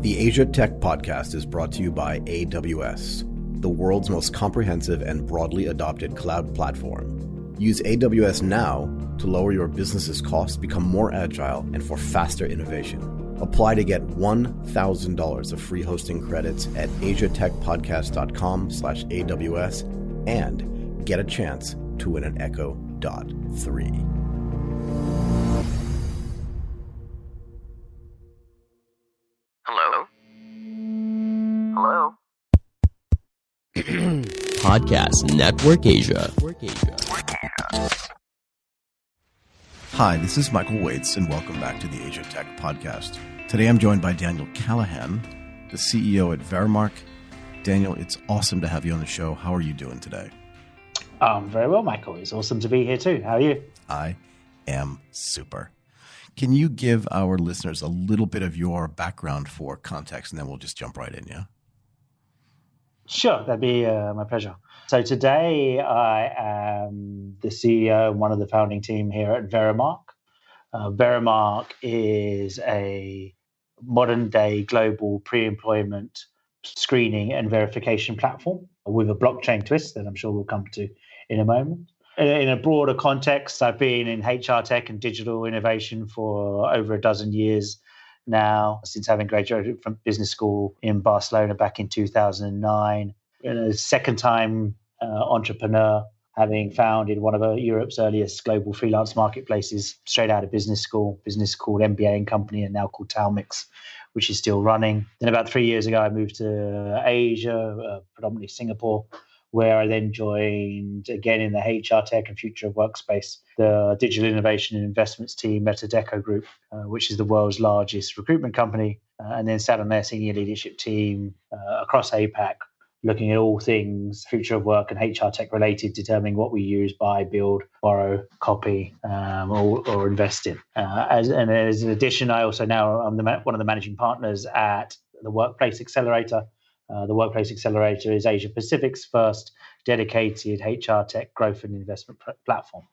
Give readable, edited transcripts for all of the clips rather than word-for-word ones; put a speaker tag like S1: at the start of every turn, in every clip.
S1: The Asia Tech Podcast is brought to you by AWS, the world's most comprehensive and broadly adopted cloud platform. Use AWS now to lower your business's costs, become more agile, and for faster innovation. Apply to get $1,000 of free hosting credits at asiatechpodcast.com/AWS and get a chance to win an Echo Dot 3.
S2: Hello? Hello?
S3: Podcast Network Asia.
S1: Hi, this is Michael Waits, and welcome back to the Asia Tech Podcast. Today I'm joined by Daniel Callaghan, the CEO at Veremark. Daniel, it's awesome to have you on the show. How are you doing today?
S4: Very well, Michael. It's awesome to be here too. How are you?
S1: I am super. Can you give our listeners a little bit of your background for context, and then we'll just jump right in, yeah?
S4: Sure, that'd be my pleasure. So today I am the CEO and one of the founding team here at Veremark. Veremark is a modern-day global pre-employment screening and verification platform with a blockchain twist that I'm sure we'll come to in a moment. In a broader context, I've been in HR tech and digital innovation for over a dozen years now, since having graduated from business school in Barcelona back in 2009. Second-time entrepreneur, having founded one of Europe's earliest global freelance marketplaces straight out of business school, business called MBA and Company and now called Talmix, which is still running. Then about 3 years ago, I moved to Asia, predominantly Singapore, where I then joined, again in the HR tech and future of workspace, the digital innovation and investments team at Adecco Group, which is the world's largest recruitment company, and then sat on their senior leadership team across APAC, looking at all things future of work and HR tech related, determining what we use, buy, build, borrow, copy, or invest in. As an addition, I also now I'm one of the managing partners at the Workplace Accelerator. The Workplace Accelerator is Asia Pacific's first dedicated HR tech growth and investment platform.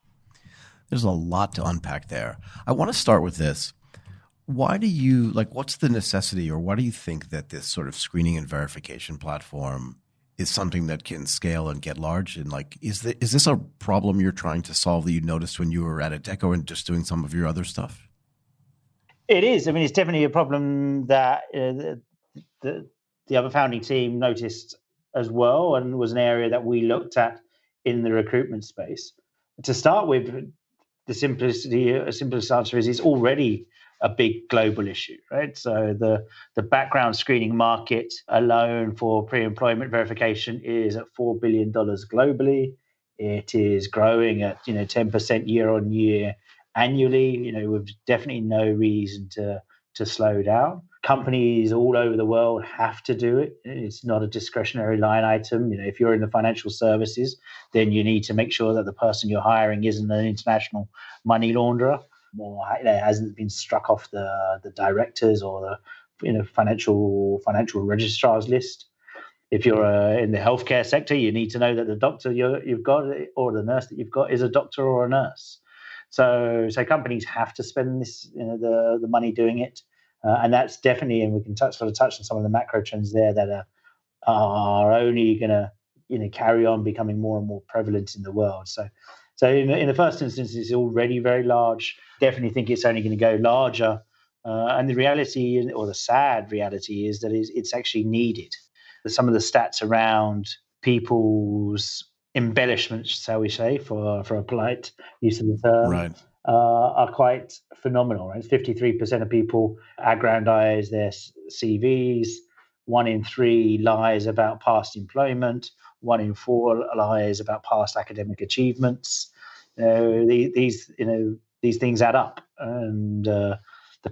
S1: There's a lot to unpack there. I want to start with this. Why do you, what's the necessity, or why do you think that this sort of screening and verification platform is something that can scale and get large? And is this a problem you're trying to solve that you noticed when you were at Adecco and just doing some of your other stuff?
S4: It is. I mean, it's definitely a problem that the other founding team noticed as well, and was an area that we looked at in the recruitment space. To start with, the simplest answer is it's already a big global issue, right? So the background screening market alone for pre-employment verification is at $4 billion globally. It is growing at 10% year on year annually. With definitely no reason to slow down. Companies all over the world have to do it. It's not a discretionary line item. If you're in the financial services, then you need to make sure that the person you're hiring isn't an international money launderer, or hasn't been struck off the directors or the financial registrars list. If you're in the healthcare sector, you need to know that the doctor you've got or the nurse that you've got is a doctor or a nurse. So companies have to spend this the money doing it. And that's definitely, and we can touch on some of the macro trends there that are only going to carry on becoming more and more prevalent in the world. So in the first instance, it's already very large. Definitely think it's only going to go larger. And the reality, or the sad reality, is that it's actually needed. Some of the stats around people's embellishments, shall we say, for a polite use of the term,
S1: right,
S4: are quite phenomenal. Right, 53% of people aggrandize their CVs. 1 in 3 lies about past employment. 1 in 4 lies about past academic achievements. These things add up, and the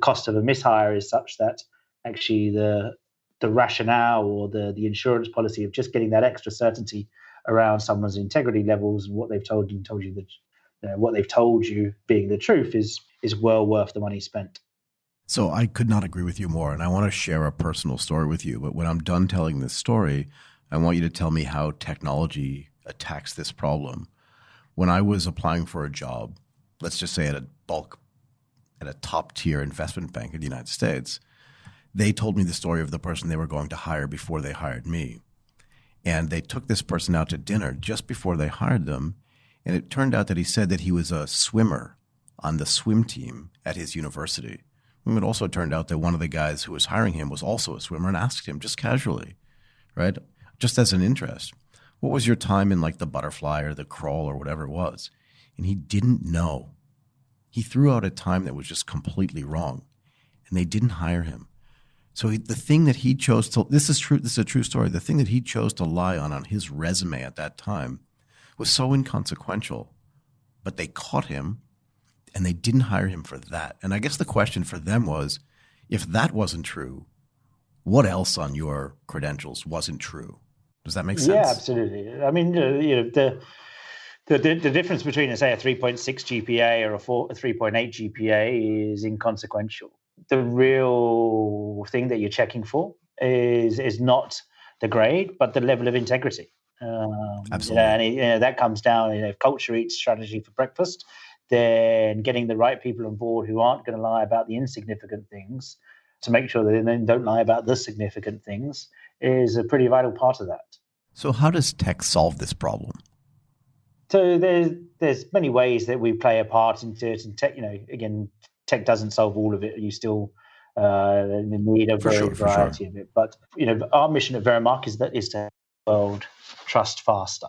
S4: cost of a mishire is such that actually the rationale or the insurance policy of just getting that extra certainty around someone's integrity levels and what they've told you that what they've told you being the truth is well worth the money spent.
S1: So I could not agree with you more, and I want to share a personal story with you. But when I'm done telling this story, I want you to tell me how technology attacks this problem. When I was applying for a job, let's just say at a top tier investment bank in the United States, they told me the story of the person they were going to hire before they hired me. And they took this person out to dinner just before they hired them. And it turned out that he said that he was a swimmer on the swim team at his university. And it also turned out that one of the guys who was hiring him was also a swimmer and asked him just casually, right, just as an interest, what was your time in like the butterfly or the crawl or whatever it was? And he didn't know. He threw out a time that was just completely wrong, and they didn't hire him. So the thing that he chose to, this is true, this is a true story, the thing that he chose to lie on his resume at that time was so inconsequential, but they caught him and they didn't hire him for that. And I guess the question for them was, if that wasn't true, what else on your credentials wasn't true? Does that make sense?
S4: Yeah, absolutely. I mean, the difference between, say, a 3.6 GPA or a 3.8 GPA is inconsequential. The real thing that you're checking for is not the grade, but the level of integrity.
S1: Absolutely.
S4: And that comes down, if culture eats strategy for breakfast, then getting the right people on board who aren't going to lie about the insignificant things to make sure that they then don't lie about the significant things is a pretty vital part of that.
S1: So how does tech solve this problem?
S4: So there's many ways that we play a part into it, and tech, again, tech doesn't solve all of it. You still need a variety of it. But our mission at Veremark is to help the world trust faster.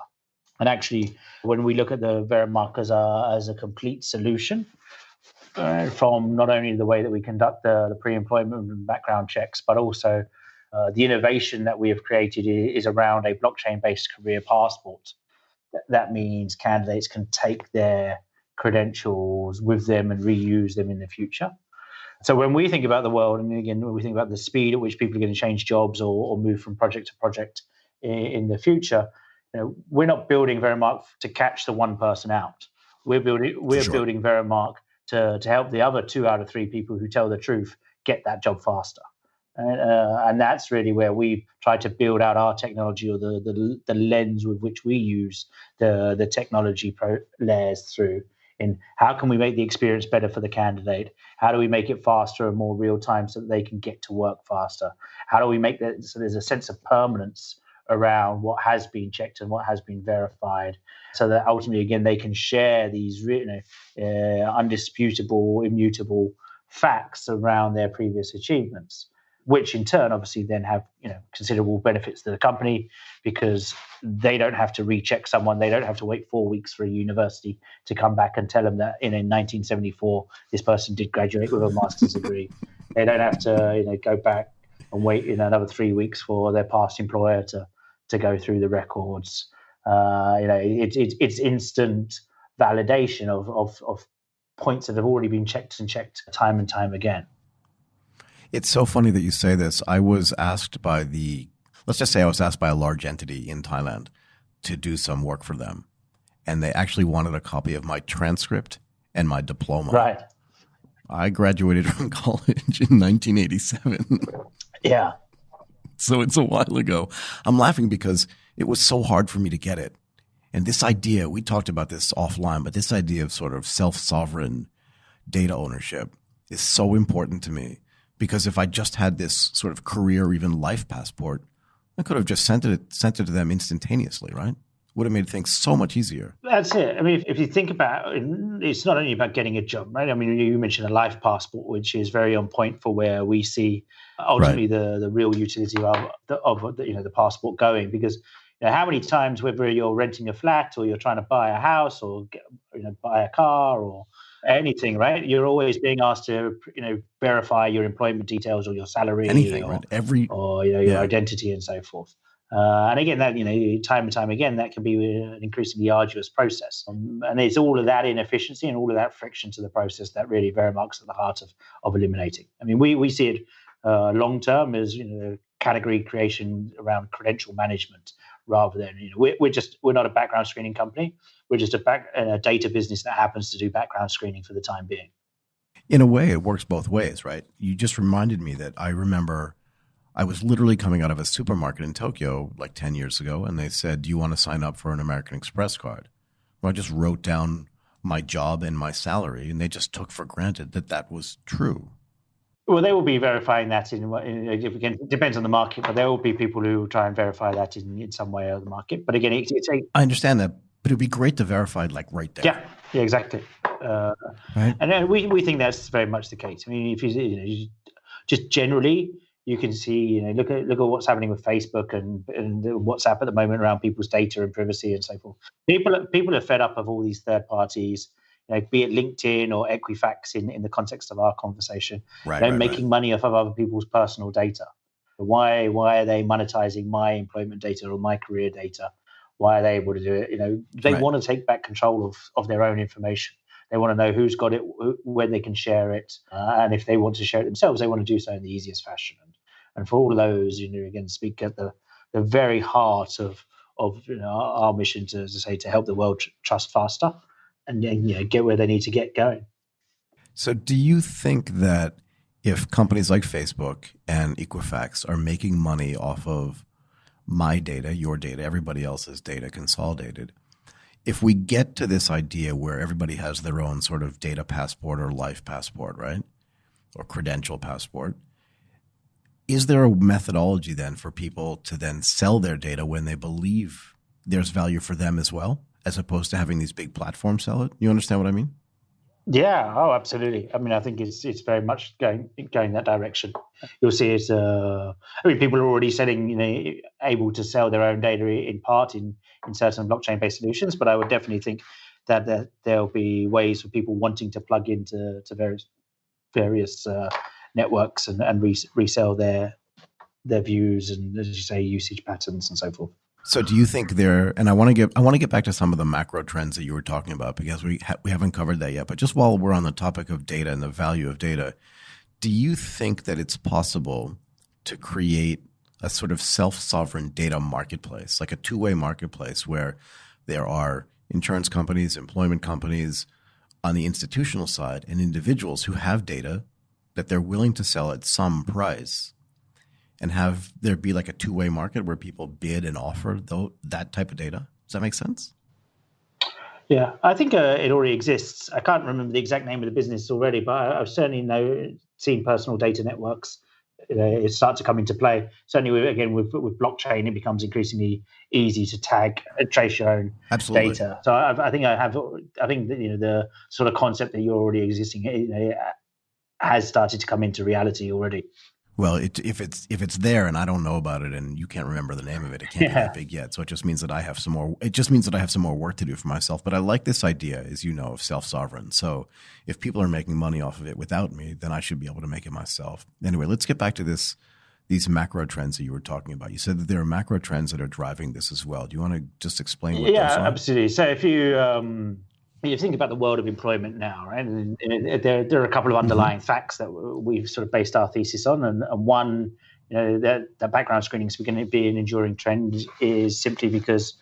S4: And actually, when we look at the Veremark as a complete solution, from not only the way that we conduct the pre-employment and background checks, but also the innovation that we have created is around a blockchain-based career passport. That means candidates can take their credentials with them and reuse them in the future. So when we think about the world, and again, when we think about the speed at which people are going to change jobs or move from project to project in the future, we're not building Veremark to catch the one person out. We're building Veremark to help the other 2 out of 3 people who tell the truth get that job faster. And that's really where we try to build out our technology, or the lens with which we use the technology layers through. In how can we make the experience better for the candidate? How do we make it faster and more real time so that they can get to work faster? How do we make that so there's a sense of permanence around what has been checked and what has been verified, so that ultimately, again, they can share these undisputable, immutable facts around their previous achievements, which in turn obviously then have considerable benefits to the company, because they don't have to recheck someone. They don't have to wait 4 weeks for a university to come back and tell them that in 1974 this person did graduate with a master's degree. They don't have to go back and wait another 3 weeks for their past employer to go through the records. It's instant validation of points that have already been checked time and time again.
S1: It's so funny that you say this. I was asked by a large entity in Thailand to do some work for them. And they actually wanted a copy of my transcript and my diploma.
S4: Right.
S1: I graduated from college in 1987.
S4: Yeah.
S1: So it's a while ago. I'm laughing because it was so hard for me to get it. And this idea, we talked about this offline, but this idea of sort of self-sovereign data ownership is so important to me. Because if I just had this sort of career or even life passport, I could have just sent it to them instantaneously, right? Would have made things so much easier.
S4: That's it. I mean, if you think about it, it's not only about getting a job, right? I mean, you mentioned a life passport, which is very on point for where we see ultimately the real utility of the passport going. Because how many times, whether you're renting a flat or you're trying to buy a house or buy a car or anything, right? You're always being asked to, verify your employment details or your salary,
S1: anything,
S4: or,
S1: right?
S4: your identity and so forth. And again, that time and time again, that can be an increasingly arduous process. And it's all of that inefficiency and all of that friction to the process that really Veremark's at the heart of eliminating. I mean, we see it long term as category creation around credential management, rather than we're not a background screening company. We're just a data business that happens to do background screening for the time being.
S1: In a way, it works both ways, right? You just reminded me that I remember I was literally coming out of a supermarket in Tokyo like 10 years ago, and they said, do you want to sign up for an American Express card? Well, I just wrote down my job and my salary, and they just took for granted that was true.
S4: Well, they will be verifying that it depends on the market, but there will be people who will try and verify that in some way or the market. But again,
S1: I understand that, but it'd be great to verify it like right there.
S4: Yeah, exactly.
S1: Right.
S4: And we think that's very much the case. I mean, if you just generally, you can see, look at what's happening with Facebook and WhatsApp at the moment around people's data and privacy and so forth. People are fed up of all these third parties, be it LinkedIn or Equifax in the context of our conversation, making money off of other people's personal data. Why are they monetizing my employment data or my career data? Why are they able to do it? They want to take back control of their own information. They want to know who's got it, when they can share it, and if they want to share it themselves, they want to do so in the easiest fashion. And for all of those, again, speak at the very heart of our mission to help the world trust faster and get where they need to get going.
S1: So, do you think that if companies like Facebook and Equifax are making money off of my data, your data, everybody else's data consolidated, if we get to this idea where everybody has their own sort of data passport or life passport, right, or credential passport, is there a methodology then for people to then sell their data when they believe there's value for them as well, as opposed to having these big platforms sell it? You understand what I mean?
S4: Yeah. Oh, absolutely. I mean, I think it's very much going that direction. You'll see it. People are already selling, able to sell their own data in part in certain blockchain-based solutions. But I would definitely think that there'll be ways for people wanting to plug into various networks and resell their views and, as you say, usage patterns and so forth.
S1: So do you think and I want to get back to some of the macro trends that you were talking about, because we haven't covered that yet. But just while we're on the topic of data and the value of data, do you think that it's possible to create a sort of self-sovereign data marketplace, like a two-way marketplace where there are insurance companies, employment companies on the institutional side, and individuals who have data that they're willing to sell at some price, and have there be like a two-way market where people bid and offer that type of data? Does that make sense?
S4: Yeah, I think it already exists. I can't remember the exact name of the business already, but I've certainly seen personal data networks it start to come into play. Certainly, with blockchain, it becomes increasingly easy to tag and trace your own data. So I think the sort of concept that you're already existing has started to come into reality already.
S1: Well, if it's there and I don't know about it and you can't remember the name of it, it can't be that big yet. So it just means that I have some more. It just means that I have some more work to do for myself. But I like this idea, as you know, of self-sovereign. So if people are making money off of it without me, then I should be able to make it myself. Anyway, let's get back to these macro trends that you were talking about. You said that there are macro trends that are driving this as well. Do you want to just explain what those are?
S4: Yeah, absolutely. So if you think about the world of employment now, right? And there are a couple of underlying facts that we've sort of based our thesis on, and one, that background screening is going to be an enduring trend is simply because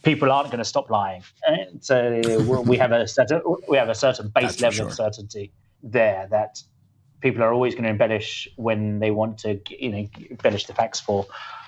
S4: people aren't going to stop lying. And so we have a certain base level of certainty there that people are always going to embellish when they want to, embellish the facts for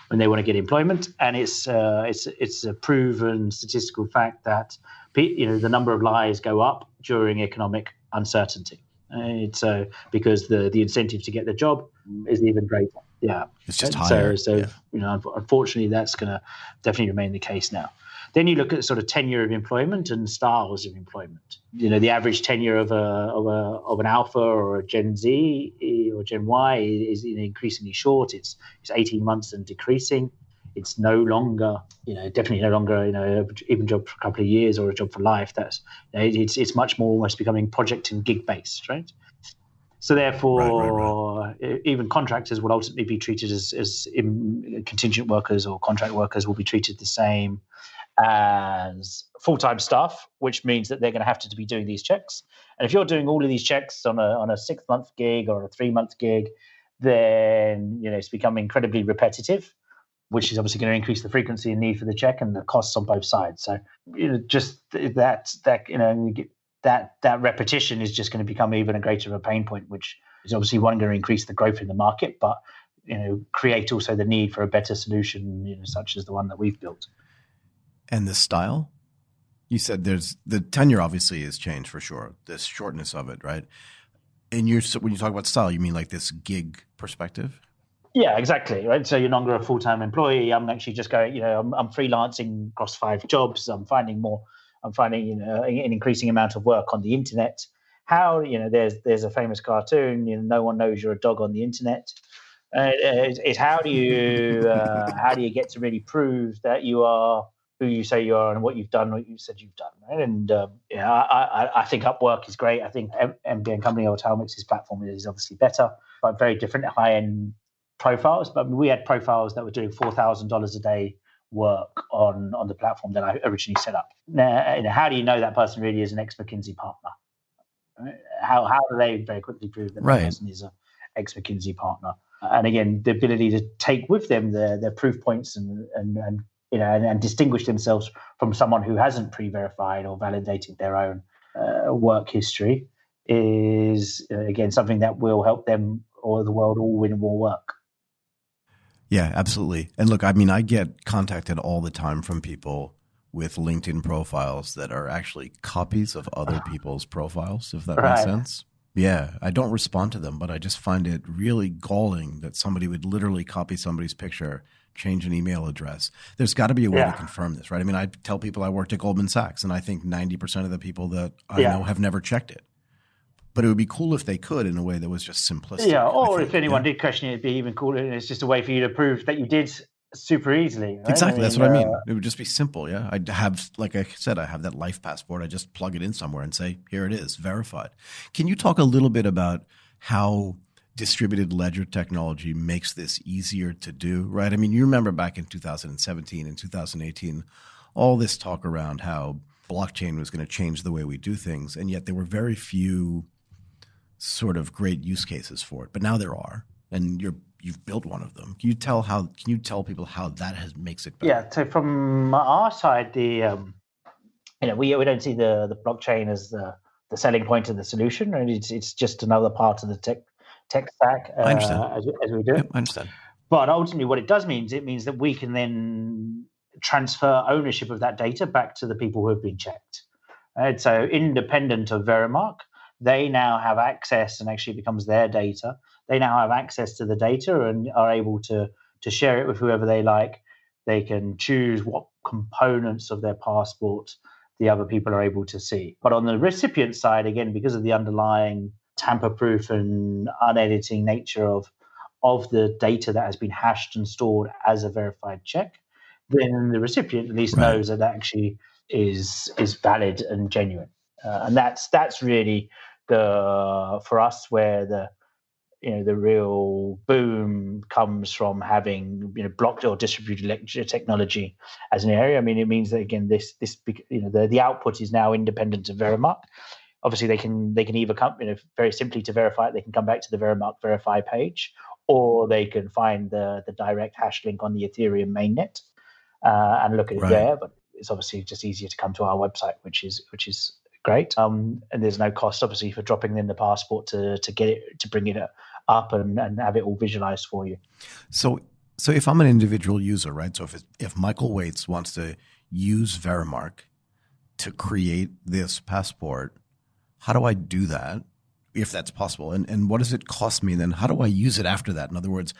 S4: when they want to get employment, and it's a proven statistical fact that the number of lies go up during economic uncertainty. It's because the incentive to get the job is even greater. Yeah,
S1: it's just higher.
S4: So unfortunately, that's going to definitely remain the case now. Then you look at sort of tenure of employment and styles of employment. The average tenure of an alpha or a Gen Z or Gen Y is increasingly short. It's 18 months and decreasing. It's no longer, definitely no longer, even job for a couple of years or a job for life. That's it's much more almost becoming project and gig based, right? So therefore, right. Even contractors will ultimately be treated as contingent workers, or contract workers will be treated the same as full-time staff, which means that they're going to have to be doing these checks. And if you're doing all of these checks on a 6-month gig or a 3-month gig, then it's become incredibly repetitive, which is obviously going to increase the frequency and need for the check and the costs on both sides. So just that repetition is just going to become even a greater of a pain point, which is obviously going to increase the growth in the market, but create also the need for a better solution, such as the one that we've built.
S1: And the style? You said there's the tenure obviously has changed for sure. The shortness of it, right? And when you talk about style, you mean like this gig perspective?
S4: Yeah, exactly. Right. So you're no longer a full-time employee. I'm actually just going, I'm freelancing across 5 jobs. I'm finding, an increasing amount of work on the internet. How, there's a famous cartoon, no one knows you're a dog on the internet. It's how do you get to really prove that you are who you say you are and what you've done, what you said you've done, right? And I think Upwork is great. I think MBN Company or Talmix's platform is obviously better, but very different high-end profiles. But we had profiles that were doing $4,000 a day work on the platform that I originally set up. Now, how do you know that person really is an ex-McKinsey partner? Right? How do they very quickly prove that that person is an ex-McKinsey partner? And again, the ability to take with them their proof points and distinguish themselves from someone who hasn't pre-verified or validated their own work history is, again, something that will help them or the world all win more work.
S1: Yeah, absolutely. And look, I mean, I get contacted all the time from people with LinkedIn profiles that are actually copies of other people's profiles, if that makes sense. Yeah, I don't respond to them, but I just find it really galling that somebody would literally copy somebody's picture, change an email address. There's got to be a way to confirm this, right? I mean, I tell people I worked at Goldman Sachs, and I think 90% of the people that I know have never checked it. But it would be cool if they could in a way that was just simplistic.
S4: Yeah, or if anyone did question it, it'd be even cooler. And it's just a way for you to prove that you did super easily. Right?
S1: Exactly. That's what I mean. It would just be simple. Yeah. I'd have, like I said, I have that life passport. I just plug it in somewhere and say, here it is, verified. Can you talk a little bit about how distributed ledger technology makes this easier to do, right? I mean, you remember back in 2017 and 2018, all this talk around how blockchain was going to change the way we do things. And yet there were very few sort of great use cases for it. But now there are, and you've built one of them. Can you tell people how that makes it better?
S4: Yeah. So from our side, we don't see the blockchain as the selling point of the solution, and it's just another part of the tech stack.
S1: I understand.
S4: As we do.
S1: Yep, I understand.
S4: But ultimately, what it does means that we can then transfer ownership of that data back to the people who have been checked. Right? So independent of Veremark, they now have access, and actually becomes their data. They now have access to the data and are able to share it with whoever they like. They can choose what components of their passport the other people are able to see. But on the recipient side, again, because of the underlying tamper-proof and unediting nature of the data that has been hashed and stored as a verified check, then the recipient at least knows that actually is valid and genuine. And that's really for us where the real boom comes from having blocked or distributed ledger technology as an area. I mean, it means that again, the output is now independent of Veremark. Obviously, they can either come very simply to verify it. They can come back to the Veremark verify page, or they can find the direct hash link on the Ethereum mainnet and look at it there. But it's obviously just easier to come to our website, which is great. And there's no cost, obviously, for dropping in the passport to get it, to bring it up and have it all visualized for you.
S1: So if I'm an individual user, right? So if Michael Waits wants to use Veremark to create this passport, how do I do that, if that's possible? And what does it cost me? And then how do I use it after that? In other words,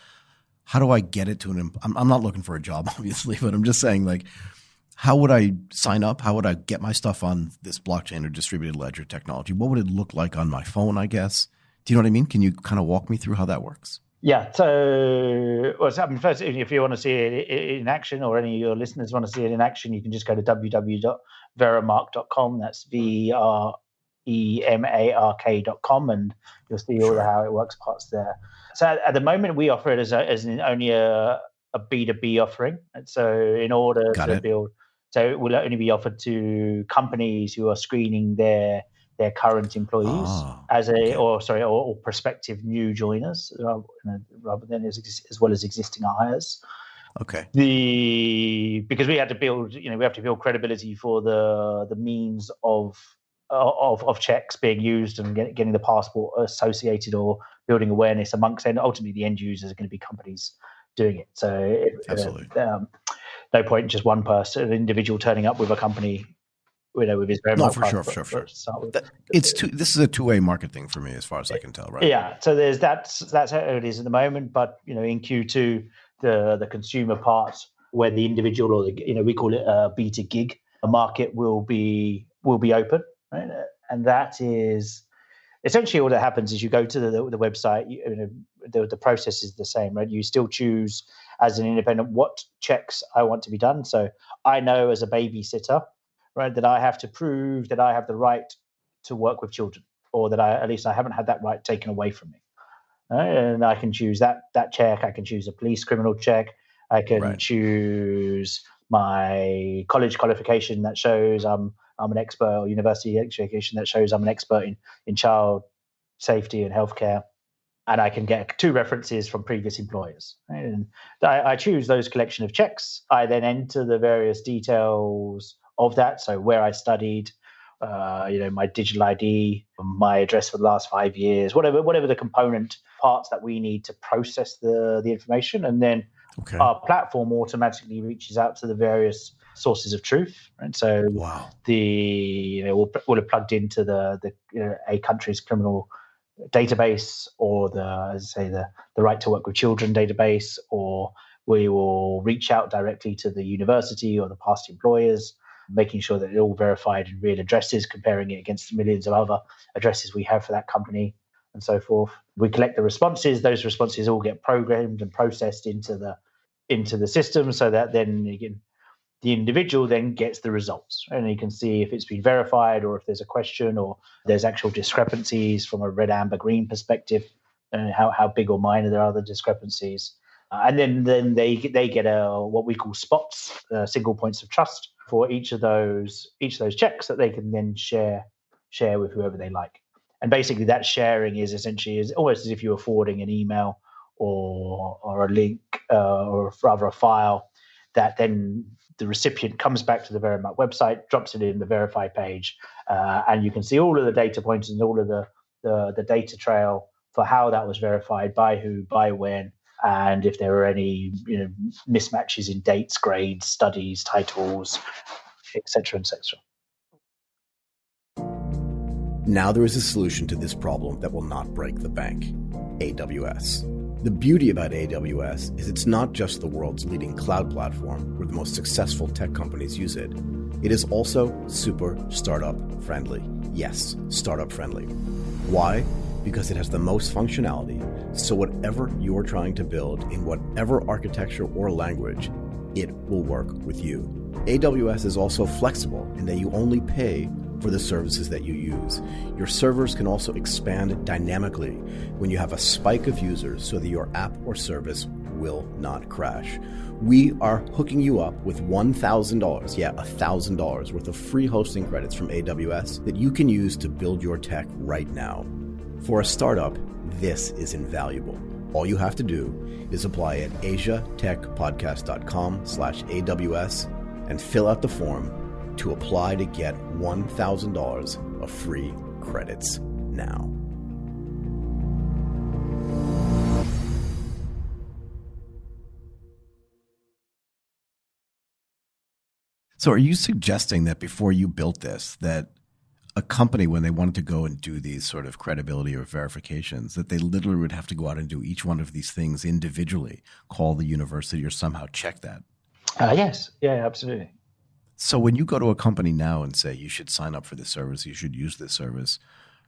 S1: how do I get it to I'm not looking for a job, obviously, but I'm just saying, like, how would I sign up? How would I get my stuff on this blockchain or distributed ledger technology? What would it look like on my phone, I guess? Do you know what I mean? Can you kind of walk me through how that works?
S4: Yeah. So what's happened first, if you want to see it in action, or any of your listeners want to see it in action, you can just go to www.veremark.com. That's VREMARK.com, and you'll see all the how it works parts there. So at the moment, we offer it as only a B2B offering. And so in order to build, so it will only be offered to companies who are screening their current employees or prospective new joiners, rather than as well as existing hires.
S1: Okay.
S4: Because we have to build credibility for the means of checks being used and getting the passport associated, or building awareness amongst, and ultimately the end users are going to be companies doing it. So absolutely, no point in just one person, an individual turning up with a company with his
S1: No,
S4: Veremark
S1: for sure,
S4: path,
S1: for sure.
S4: to start with.
S1: This is a two-way market thing for me, as far as I can tell, right?
S4: Yeah, so that's how it is at the moment. But in Q2, the consumer part, where the individual or we call it a B2 gig market will be open, right? And that is essentially all that happens is you go to the website. The process is the same, right? You still choose as an independent what checks I want to be done. So I know as a babysitter, right, that I have to prove that I have the right to work with children, or that at least I haven't had that right taken away from me. Right? And I can choose that check. I can choose a police criminal check. I can choose my college qualification that shows I'm an expert, or university education that shows I'm an expert in child safety and healthcare. And I can get 2 references from previous employers. Right? And I choose those collection of checks. I then enter the various details of that. So where I studied, my digital ID, my address for the last 5 years, whatever the component parts that we need to process the information. And then our platform automatically reaches out to the various sources of truth. Right? So we'll have plugged into the a country's criminal database, or the right to work with children database, or we will reach out directly to the university or the past employers, making sure that they're all verified in real addresses, comparing it against the millions of other addresses we have for that company, and so forth. We collect the responses. Those responses all get programmed and processed into the system, so that then the individual then gets the results, and you can see if it's been verified, or if there's a question, or there's actual discrepancies from a red, amber, green perspective, and how big or minor there are the discrepancies. And then they get what we call spots, single points of trust, for each of those checks that they can then share with whoever they like. And basically, that sharing is essentially almost as if you were forwarding an email or a link, or rather a file, that then the recipient comes back to the Veremark website, drops it in the verify page, and you can see all of the data points and all of the data trail for how that was verified, by who, by when, and if there are any mismatches in dates, grades, studies, titles, etc., etc.
S1: Now there is a solution to this problem that will not break the bank: AWS. The beauty about AWS is it's not just the world's leading cloud platform where the most successful tech companies use it. It is also super startup friendly. Yes, startup friendly. Why? Because it has the most functionality, so whatever you're trying to build in whatever architecture or language, it will work with you. AWS is also flexible in that you only pay for the services that you use. Your servers can also expand dynamically when you have a spike of users, so that your app or service will not crash. We are hooking you up with $1,000, $1,000 worth of free hosting credits from AWS that you can use to build your tech right now. For a startup, this is invaluable. All you have to do is apply at asiatechpodcast.com/AWS and fill out the form to apply to get $1,000 of free credits now. So are you suggesting that before you built this, that a company, when they wanted to go and do these sort of credibility or verifications, that they literally would have to go out and do each one of these things individually, call the university, or somehow check that?
S4: Yes. Yeah, absolutely.
S1: So when you go to a company now and say you should sign up for this service, you should use this service,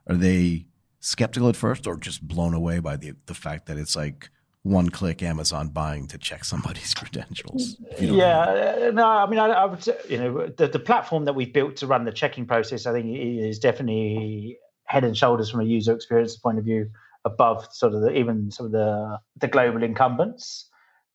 S1: are they skeptical at first, or just blown away by the fact that it's like one-click Amazon buying to check somebody's credentials?
S4: I would say, the platform that we've built to run the checking process, I think, is definitely head and shoulders from a user experience point of view above sort of even some of the global incumbents.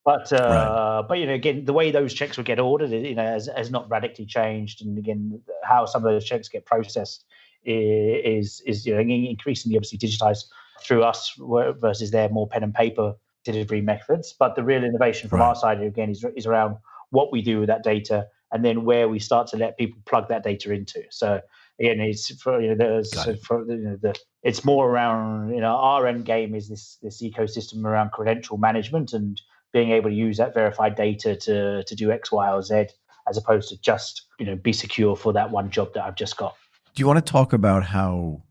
S4: But again, the way those checks would get ordered, has not radically changed. And again, how some of those checks get processed is increasingly obviously digitized through us versus their more pen and paper delivery methods. But the real innovation from our side again is around what we do with that data, and then where we start to let people plug that data into. So again, it's it's more around our end game is this ecosystem around credential management and being able to use that verified data to do X, Y, or Z as opposed to just, be secure for that one job that I've just got.
S1: Do you want to talk about how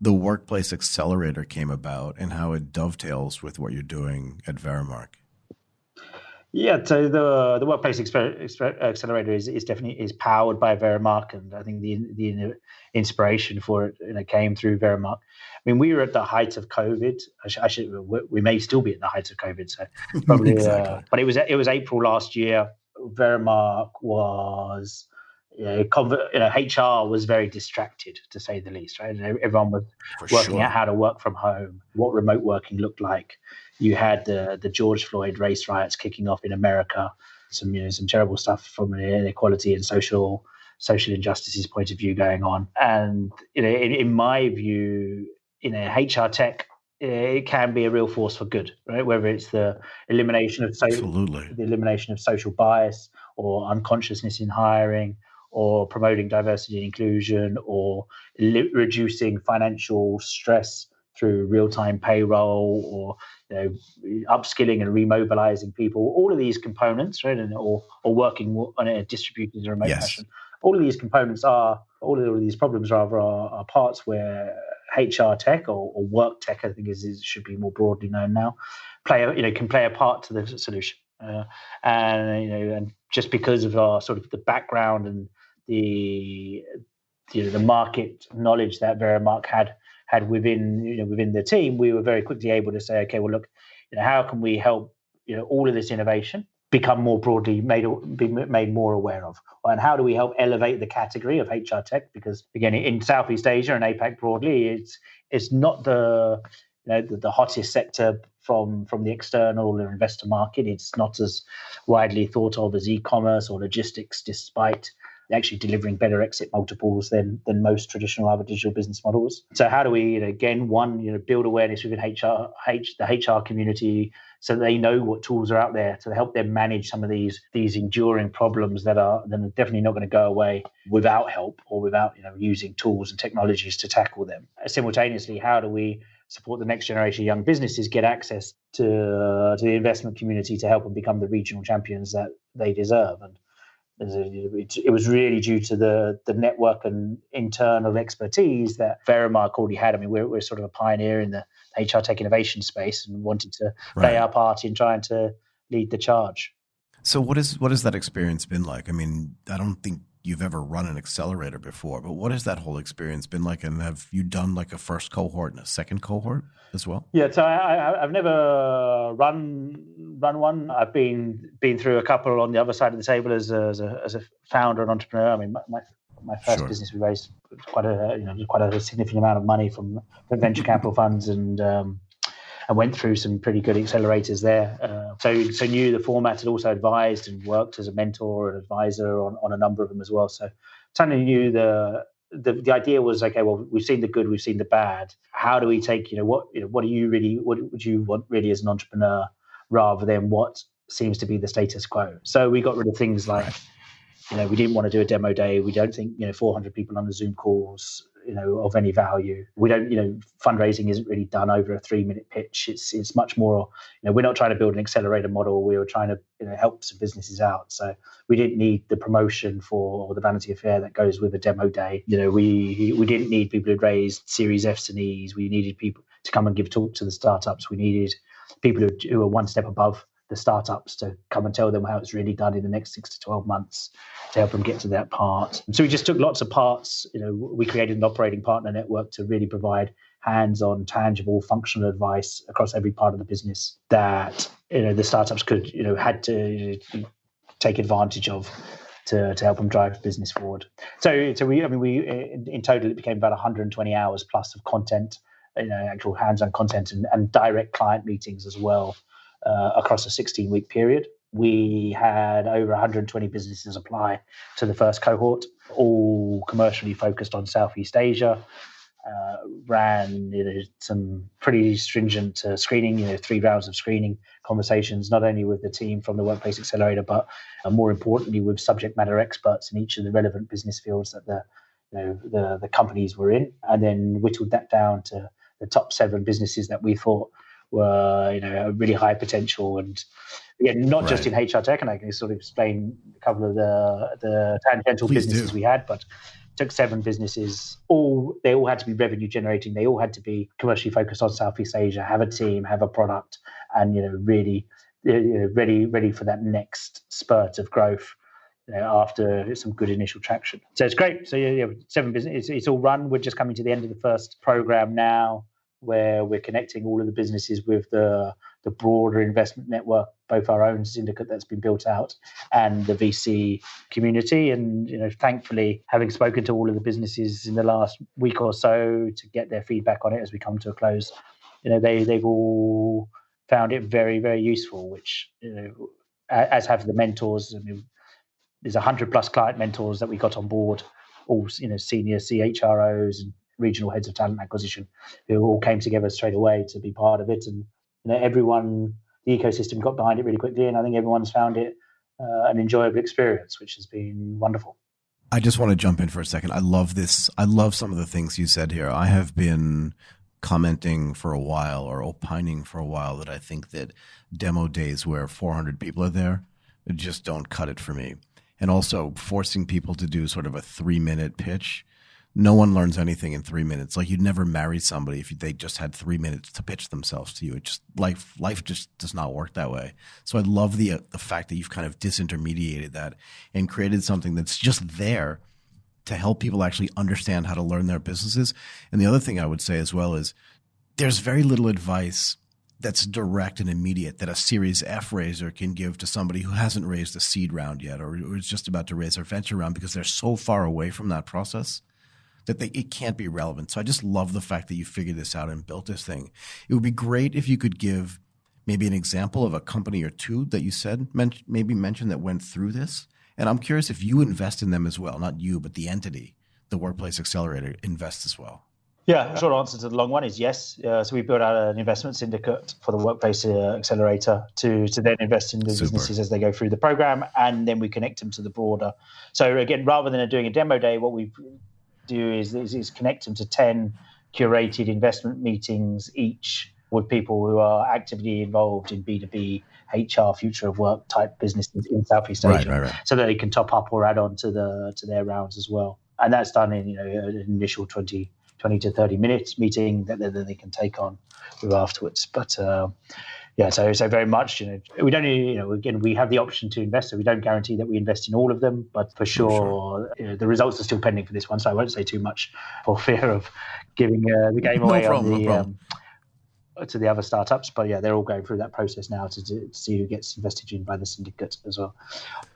S1: the Workplace Accelerator came about and how it dovetails with what you're doing at Veremark?
S4: Yeah, so the Workplace Accelerator is definitely powered by Veremark, and I think the inspiration for it came through Veremark. I mean, we were at the height of COVID. We may still be at the height of COVID, so probably.
S1: Exactly.
S4: But it was April last year. Veremark was, HR was very distracted, to say the least, right? And everyone was working out how to work from home, what remote working looked like. You had the George Floyd race riots kicking off in America, some terrible stuff from an inequality and social injustices point of view going on. And in my view, HR tech, it can be a real force for good, right? Whether it's the elimination of social bias or unconsciousness in hiring, or promoting diversity and inclusion, or reducing financial stress through real-time payroll, or upskilling and remobilizing people. All of these components, right, or working on a distributed and remote fashion. All of these components all of these problems are parts where HR tech or work tech, I think should be more broadly known now, can play a part to the solution. And just because of our sort of the background and the market knowledge that Veremark had within the team, we were very quickly able to say, okay, well, look, how can we help all of this innovation become more broadly be made more aware of, and how do we help elevate the category of HR tech? Because again, in Southeast Asia and APAC broadly, it's not the hottest sector from the external or investor market. It's not as widely thought of as e-commerce or logistics, despite actually delivering better exit multiples than most traditional other digital business models. So how do we, again, build awareness within the HR community, so they know what tools are out there to help them manage some of these enduring problems that are definitely not going to go away without help or without using tools and technologies to tackle them. Simultaneously, how do we support the next generation of young businesses get access to the investment community to help them become the regional champions that they deserve? And it was really due to the network and internal expertise that Veremark already had. I mean, we're sort of a pioneer in the HR tech innovation space and wanted to play our part in trying to lead the charge.
S1: So what has that experience been like? I mean, I don't think you've ever run an accelerator before, but what has that whole experience been like? And have you done like a first cohort and a second cohort as well?
S4: Yeah, so I've never run one. I've been through a couple on the other side of the table as a founder and entrepreneur. I mean, my first business, we raised quite a significant amount of money from venture capital funds, and I went through some pretty good accelerators there. So knew the format, had also advised and worked as a mentor and advisor on a number of them as well. So totally knew the idea was, okay, well, we've seen the good, we've seen the bad. How do we take, what would you want really as an entrepreneur, rather than what seems to be the status quo? So we got rid of things like, we didn't want to do a demo day. We don't think, 400 people on the Zoom calls, of any value. We don't, fundraising isn't really done over a 3-minute pitch. It's much more, we're not trying to build an accelerator model. We were trying to, help some businesses out. So we didn't need the promotion or the vanity affair that goes with a demo day. We didn't need people who'd raised Series Fs and Es. We needed people to come and give talk to the startups. We needed people who were one step above the startups to come and tell them how it's really done in the next 6 to 12 months to help them get to that part. And so we just took lots of parts. We created an operating partner network to really provide hands-on, tangible, functional advice across every part of the business that the startups could had to take advantage of to help them drive business forward. So we in total it became about 120 hours plus of content, actual hands-on content and direct client meetings as well. Across a 16-week period. We had over 120 businesses apply to the first cohort, all commercially focused on Southeast Asia. Ran some pretty stringent screening, 3 rounds of screening conversations, not only with the team from the Workplace Accelerator, but more importantly with subject matter experts in each of the relevant business fields that the companies were in, and then whittled that down to the top 7 businesses that we thought were, really high potential. And again, not just in HR tech, and I can sort of explain a couple of the tangential businesses we had, but took 7 businesses. They all had to be revenue generating. They all had to be commercially focused on Southeast Asia, have a team, have a product, and really ready for that next spurt of growth after some good initial traction. So it's great. So 7 businesses. It's all run. We're just coming to the end of the first program now, where we're connecting all of the businesses with the broader investment network, both our own syndicate that's been built out and the VC community. And thankfully, having spoken to all of the businesses in the last week or so to get their feedback on it as we come to a close, they've all found it very, very useful, which as have the mentors. I mean, there's 100+ client mentors that we got on board, all senior CHROs and regional heads of talent acquisition, who all came together straight away to be part of it. And everyone, the ecosystem got behind it really quickly, and I think everyone's found it an enjoyable experience, which has been wonderful.
S1: I just want to jump in for a second. I love this. I love some of the things you said here. I have been commenting for a while, or opining for a while, that I think that demo days where 400 people are there just don't cut it for me. And also forcing people to do sort of a 3-minute pitch. No one learns anything in 3 minutes. Like, you'd never marry somebody if they just had 3 minutes to pitch themselves to you. It just life just does not work that way. So I love the fact that you've kind of disintermediated that and created something that's just there to help people actually understand how to learn their businesses. And the other thing I would say as well is there's very little advice that's direct and immediate that a Series F raiser can give to somebody who hasn't raised a seed round yet, or is just about to raise their venture round, because they're so far away from that process that it can't be relevant. So I just love the fact that you figured this out and built this thing. It would be great if you could give maybe an example of a company or two that you said maybe mentioned that went through this. And I'm curious if you invest in them as well, not you, but the entity, the Workplace Accelerator, invests as well.
S4: Yeah, short answer to the long one is yes. So we built out an investment syndicate for the Workplace Accelerator to then invest in the businesses as they go through the program, and then we connect them to the broader. So again, rather than doing a demo day, what we do is connect them to 10 curated investment meetings each with people who are actively involved in B2B, HR, future of work type businesses in Southeast Asia, so that they can top up or add on to their rounds as well. And that's done in an initial 20 to 30 minutes meeting that they can take on afterwards. But so very much, we don't, again, we have the option to invest, so we don't guarantee that we invest in all of them, but for sure. The results are still pending for this one, so I won't say too much for fear of giving the game away to the other startups. But yeah, they're all going through that process now to see who gets invested in by the syndicate as well.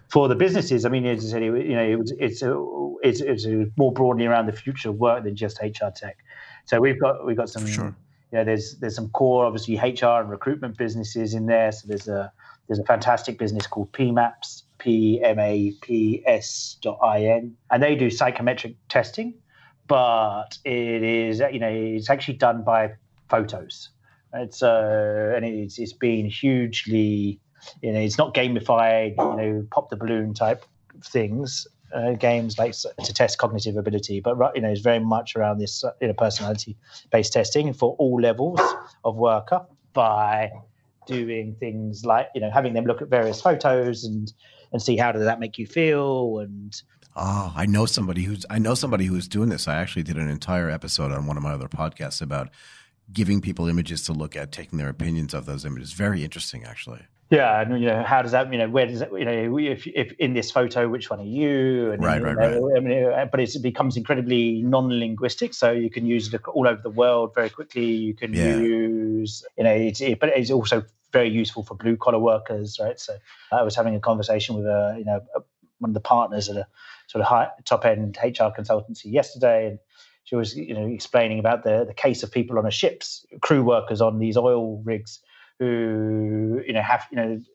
S4: For the businesses, I mean, as I said, it's more broadly around the future of work than just HR tech. So we've got some. For sure. There's some core, obviously, HR and recruitment businesses in there. So there's a fantastic business called PMAPS, PMAPS.in, and they do psychometric testing, but it is it's actually done by photos. Right? So and it's been hugely, it's not gamified, pop the balloon type things. Games like to test cognitive ability, but it's very much around this personality-based testing for all levels of worker by doing things like having them look at various photos and see how does that make you feel. And
S1: I know somebody who's doing this. I actually did an entire episode on one of my other podcasts about giving people images to look at, taking their opinions of those images. Very interesting, actually.
S4: Yeah, and how does that? Where does that? If in this photo, which one are you? And,
S1: right.
S4: I mean, but it becomes incredibly non-linguistic, so you can use it all over the world very quickly. You can use, but it's also very useful for blue collar workers, right? So I was having a conversation with one of the partners at a sort of high top end HR consultancy yesterday, and she was explaining about the case of people on a ship's crew workers on these oil rigs who have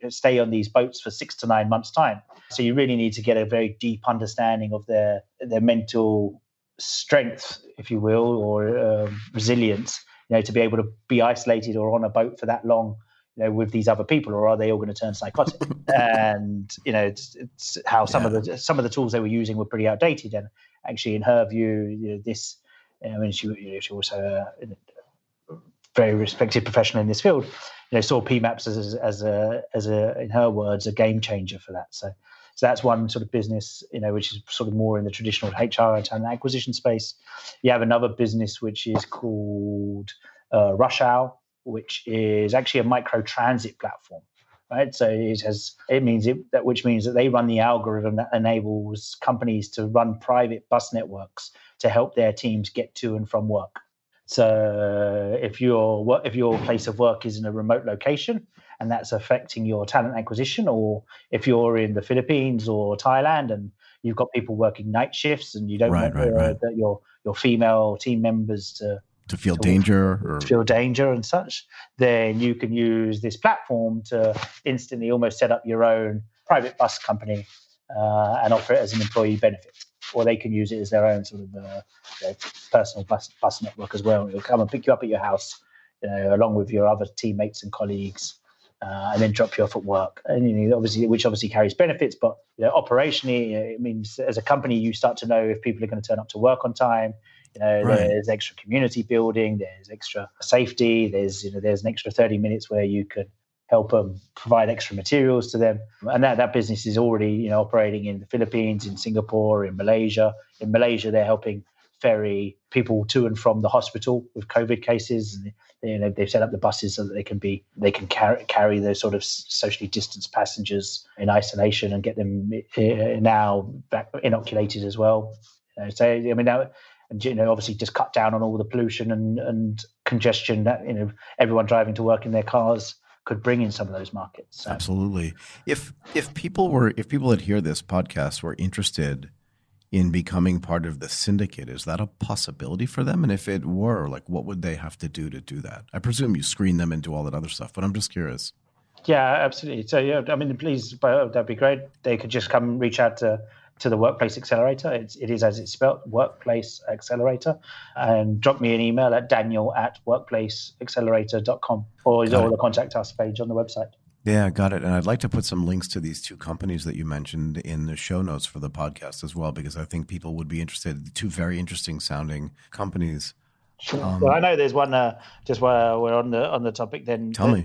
S4: stay on these boats for 6 to 9 months time. So you really need to get a very deep understanding of their mental strength, if you will, or resilience, to be able to be isolated or on a boat for that long, with these other people, or are they all going to turn psychotic? And it's how some of the tools they were using were pretty outdated. And actually, in her view, this, she also very respected professional in this field, saw PMAPs as a in her words, a game changer for that. So that's one sort of business, which is sort of more in the traditional HR and talent acquisition space. You have another business which is called Rush Hour, which is actually a micro transit platform. Right, so which means that they run the algorithm that enables companies to run private bus networks to help their teams get to and from work. So if your place of work is in a remote location and that's affecting your talent acquisition, or if you're in the Philippines or Thailand and you've got people working night shifts and you don't want that your female team members to
S1: feel danger
S4: and such, then you can use this platform to instantly almost set up your own private bus company and offer it as an employee benefit. Or they can use it as their own sort of personal bus network as well. It'll come and pick you up at your house, along with your other teammates and colleagues, and then drop you off at work. And which obviously carries benefits, but operationally, it means as a company you start to know if people are going to turn up to work on time. There's extra community building, there's extra safety, there's an extra 30 minutes where you could help them provide extra materials to them. And that business is already operating in the Philippines, in Singapore, in Malaysia. In Malaysia, they're helping ferry people to and from the hospital with COVID cases. And they've set up the buses so that they can carry those sort of socially distanced passengers in isolation and get them now back inoculated as well. So I mean now. And obviously just cut down on all the pollution and congestion that everyone driving to work in their cars could bring in some of those markets. So.
S1: Absolutely. If people that hear this podcast were interested in becoming part of the syndicate, is that a possibility for them? And if it were, what would they have to do that? I presume you screen them and do all that other stuff, but I'm just curious.
S4: Yeah, absolutely. So I mean, please, that'd be great. They could just come reach out to the Workplace Accelerator. It is as it's spelled, Workplace Accelerator, and drop me an email at daniel@workplaceaccelerator.com or the contact us page on the website.
S1: Yeah, got it. And I'd like to put some links to these two companies that you mentioned in the show notes for the podcast as well, because I think people would be interested. Two very interesting sounding companies.
S4: Sure. Well, I know there's one, just while we're on the topic then.
S1: Tell me.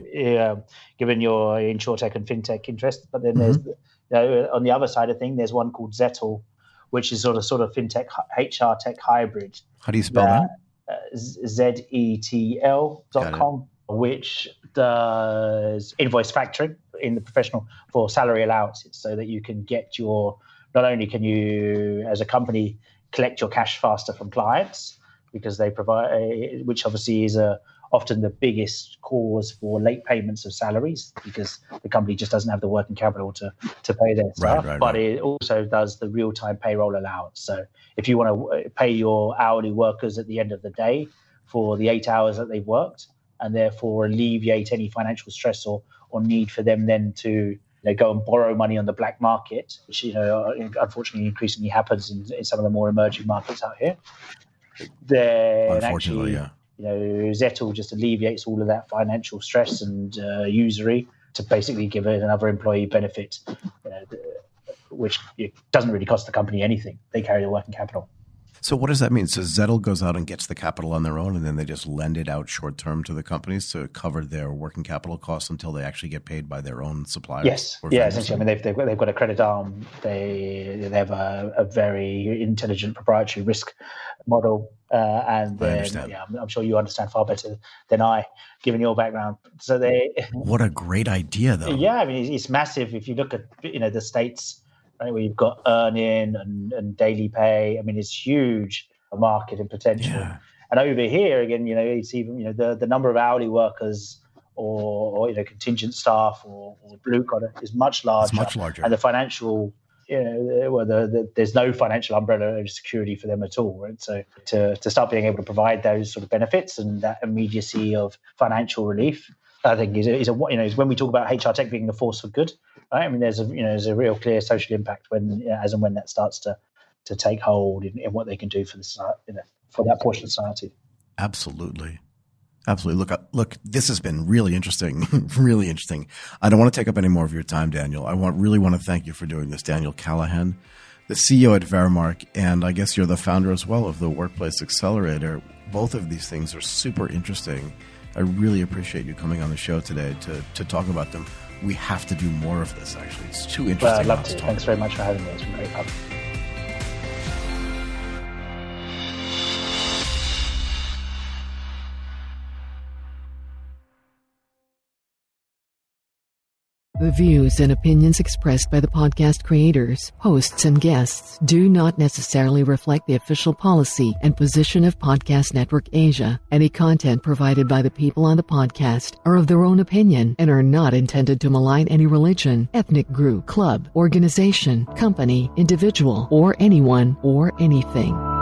S4: Given your insurtech and fintech interest, but then there's on the other side of thing, there's one called Zettel, which is sort of fintech HR tech hybrid.
S1: How do you spell that?
S4: ZETL.com, which does invoice factoring in the professional for salary allowances, so that you can get not only can you as a company collect your cash faster from clients, because they provide, which obviously is often the biggest cause for late payments of salaries, because the company just doesn't have the working capital to pay their staff. But it also does the real-time payroll allowance. So if you want to pay your hourly workers at the end of the day for the 8 hours that they've worked, and therefore alleviate any financial stress or need for them then to go and borrow money on the black market, which unfortunately increasingly happens in some of the more emerging markets out here. Then actually, Zettel just alleviates all of that financial stress and usury to basically give it another employee benefit, which doesn't really cost the company anything. They carry the working capital.
S1: So what does that mean? So Zettel goes out and gets the capital on their own, and then they just lend it out short term to the companies to cover their working capital costs until they actually get paid by their own suppliers?
S4: Yes. Yeah, essentially. I mean, they've got a credit arm. They have a very intelligent proprietary risk model. And then, I'm sure you understand far better than I, given your background. So
S1: what a great idea, though.
S4: Yeah, I mean, it's massive. If you look at the States, right, where you've got earn-in and daily pay, I mean, it's huge a market and potential. Yeah. And over here, again, it's even the number of hourly workers or contingent staff or blue collar is much larger.
S1: It's much larger,
S4: and the financial. There's no financial umbrella of security for them at all, right? So to start being able to provide those sort of benefits and that immediacy of financial relief, I think is when we talk about HR tech being a force for good, right? I mean, there's a real clear social impact as and when that starts to take hold in what they can do for the for that portion of society.
S1: Absolutely. Look, this has been really interesting, really interesting. I don't want to take up any more of your time, Daniel. I really want to thank you for doing this. Daniel Callaghan, the CEO at Veremark, and I guess you're the founder as well of the Workplace Accelerator. Both of these things are super interesting, I really appreciate you coming on the show today to talk about them. We have to do more of this, actually. It's too interesting.
S4: Well, I'd love to. Thanks very much for having me. It's been very fun.
S2: The views and opinions expressed by the podcast creators, hosts, and guests do not necessarily reflect the official policy and position of Podcast Network Asia. Any content provided by the people on the podcast are of their own opinion and are not intended to malign any religion, ethnic group, club, organization, company, individual, or anyone or anything.